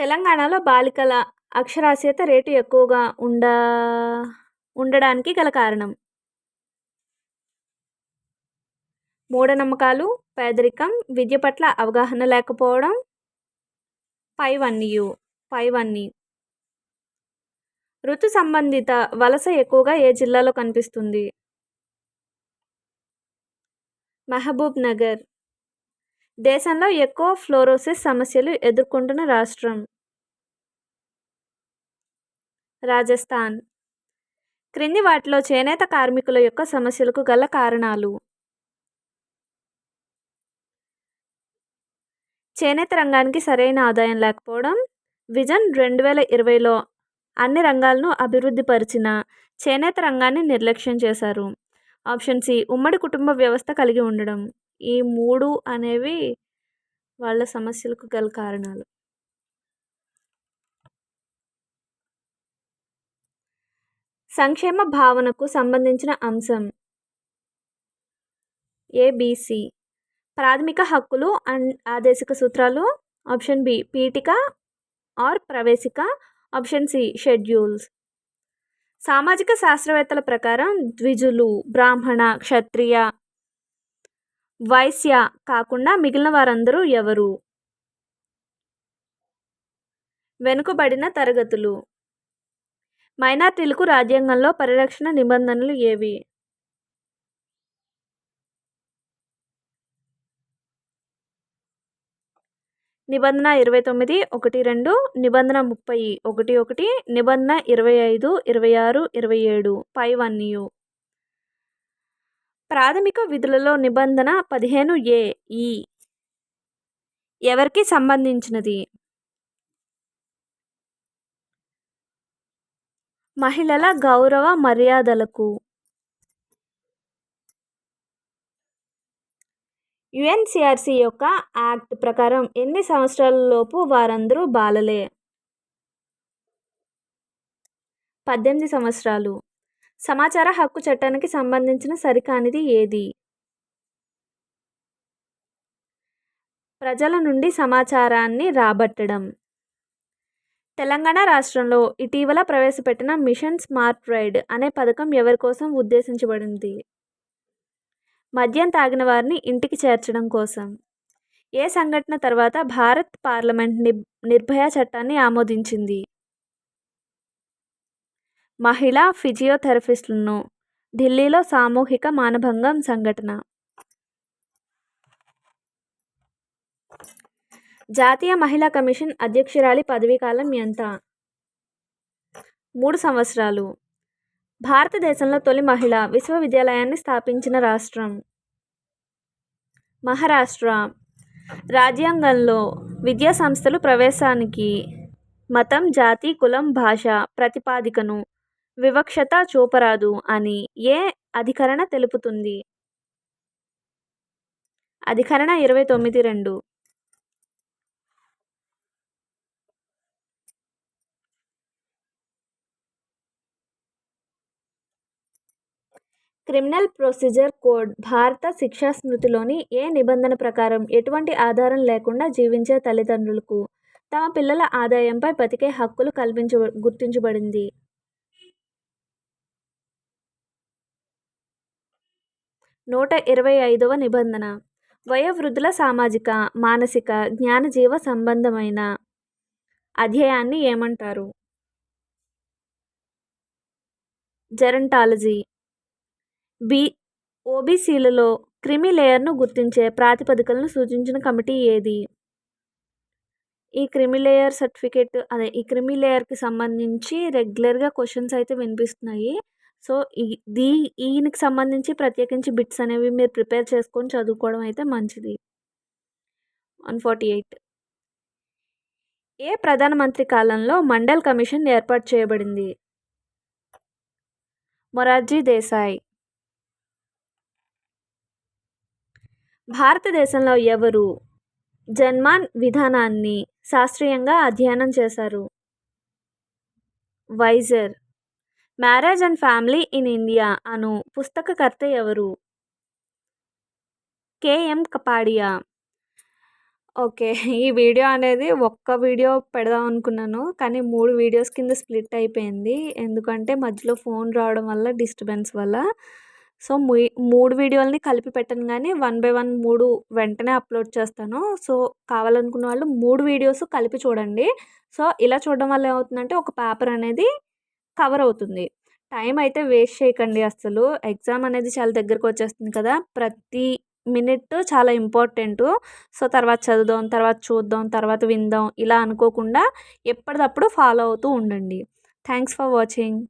తెలంగాణలో బాలికల అక్షరాస్యత రేటు ఎక్కువగా ఉండడానికి గల కారణం మూఢనమ్మకాలు, పేదరికం, విద్య పట్ల అవగాహన లేకపోవడం, పైవన్నీ. ఋతు సంబంధిత వలస ఎక్కువగా ఏ జిల్లాలో కనిపిస్తుంది? మహబూబ్ నగర్. దేశంలో ఎక్కువ ఫ్లోరోసిస్ సమస్యలు ఎదుర్కొంటున్న రాష్ట్రం? రాజస్థాన్. క్రింది వాటిలో చేనేత కార్మికుల యొక్క సమస్యలకు గల కారణాలు? చేనేత రంగానికి సరైన ఆదాయం లేకపోవడం, విజన్ 2020లో అన్ని రంగాలను అభివృద్ధి పరిచిన చేనేత రంగాన్ని నిర్లక్ష్యం చేశారు. ఆప్షన్ సి ఉమ్మడి కుటుంబ వ్యవస్థ కలిగి ఉండడం. ఈ 3 అనేవి వాళ్ళ సమస్యలకు గల కారణాలు. సంక్షేమ భావనకు సంబంధించిన అంశం ఏబిసి. ప్రాథమిక హక్కులు అండ్ ఆదేశిక సూత్రాలు. ఆప్షన్ బి పీఠిక ఆర్ ప్రవేశిక. Option C schedules. సామాజిక శాస్త్రవేత్తల ప్రకారం ద్విజులు, బ్రాహ్మణ, క్షత్రియ, వైశ్య కాకుండా మిగిలిన వారందరూ ఎవరు? వెనుకబడిన తరగతులు. మైనార్టీలకు రాజ్యాంగంలో పరిరక్షణ నిబంధనలు ఏవి? నిబంధన 29, 1(2), నిబంధన 30, 1(1), నిబంధన 25, 26, 27 పైవన్నీ. ప్రాథమిక విధులలో నిబంధన 15(a) ఈ ఎవరికి సంబంధించినది? మహిళల గౌరవ మర్యాదలకు. యుఎన్సిఆర్సి యొక్క యాక్ట్ ప్రకారం ఎన్ని సంవత్సరాలలోపు వారందరూ బాలలే? 18 సంవత్సరాలు. సమాచార హక్కు చట్టానికి సంబంధించిన సరికానిది ఏది? ప్రజల నుండి సమాచారాన్ని రాబట్టడం. తెలంగాణ రాష్ట్రంలో ఇటీవల ప్రవేశపెట్టిన మిషన్ స్మార్ట్ రైడ్ అనే పథకం ఎవరి కోసం ఉద్దేశించబడింది? మద్యం తాగిన వారిని ఇంటికి చేర్చడం కోసం. ఏ సంఘటన తర్వాత భారత్ పార్లమెంట్ నిర్భయ చట్టాన్ని ఆమోదించింది? మహిళా ఫిజియోథెరపిస్టులను ఢిల్లీలో సామూహిక మానభంగం సంఘటన. జాతీయ మహిళా కమిషన్ అధ్యక్షురాలి పదవీకాలం ఎంత? 3 సంవత్సరాలు. భారతదేశంలో తొలి మహిళా విశ్వవిద్యాలయాన్ని స్థాపించిన రాష్ట్రం? మహారాష్ట్ర. రాజ్యాంగంలో విద్యా సంస్థలు ప్రవేశానికి మతం, జాతి, కులం, భాష ప్రతిపాదికను వివక్షత చూపరాదు అని ఏ అధికరణ తెలుపుతుంది? అధికరణ 29(2). క్రిమినల్ ప్రొసీజర్ కోడ్ భారత శిక్షా స్మృతిలోని ఏ నిబంధన ప్రకారం ఎటువంటి ఆధారం లేకుండా జీవించే తల్లిదండ్రులకు తమ పిల్లల ఆదాయంపై బతికే హక్కులు గుర్తించబడింది? 125వ నిబంధన. వయోవృద్ధుల సామాజిక, మానసిక, జ్ఞానజీవ సంబంధమైన అధ్యయాన్ని ఏమంటారు? జెరంటాలజీ. ఓబీసీలలో క్రిమి లేయర్ను గుర్తించే ప్రాతిపదికలను సూచించిన కమిటీ ఏది? ఈ క్రిమి లేయర్ సర్టిఫికేట్ ఈ క్రిమి లేయర్కి సంబంధించి రెగ్యులర్గా క్వశ్చన్స్ అయితే వినిపిస్తున్నాయి. సో ఈయనకి సంబంధించి ప్రత్యేకించి బిట్స్ అనేవి మీరు ప్రిపేర్ చేసుకొని చదువుకోవడం అయితే మంచిది. 148. ఏ ప్రధానమంత్రి కాలంలో మండల్ కమిషన్ ఏర్పాటు చేయబడింది? మొరార్జీ దేశాయ్. భారతదేశంలో ఎవరు జన్మాన్ విధానాన్ని శాస్త్రీయంగా అధ్యయనం చేశారు? Wiser. Marriage and family in India అను పుస్తకకర్త ఎవరు? కెఎం కపాడియా. ఓకే. ఈ వీడియో అనేది ఒక్క వీడియో పెడదాం అనుకున్నాను. కానీ 3 వీడియోస్ కింద స్ప్లిట్ అయిపోయింది. ఎందుకంటే మధ్యలో ఫోన్ రావడం వల్ల డిస్టర్బెన్స్ వల్ల. సో, 3 వీడియోలని కలిపి పెట్టను గానీ 1 బై 1 3 వెంటనే అప్‌లోడ్ చేస్తాను. సో, కావాలనుకున్న వాళ్ళు 3 వీడియోస్ కలిపి చూడండి. సో, ఇలా చూడడం వల్ల ఏమవుతుందంటే ఒక పేపర్ అనేది కవర్ అవుతుంది. టైం అయితే వేస్ట్ చేయకండి అస్సలు. ఎగ్జామ్ అనేది చాలా దగ్గరకొచ్చేస్తుంది కదా! ప్రతి మినిట్ చాలా ఇంపార్టెంటు. సో, తర్వాత చదువుదాం, తర్వాత చూద్దాం, తర్వాత విందాం ఇలా అనుకోకుండా ఎప్పటిదప్పుడు ఫాలో అవుతూ ఉండండి. Thanks for watching.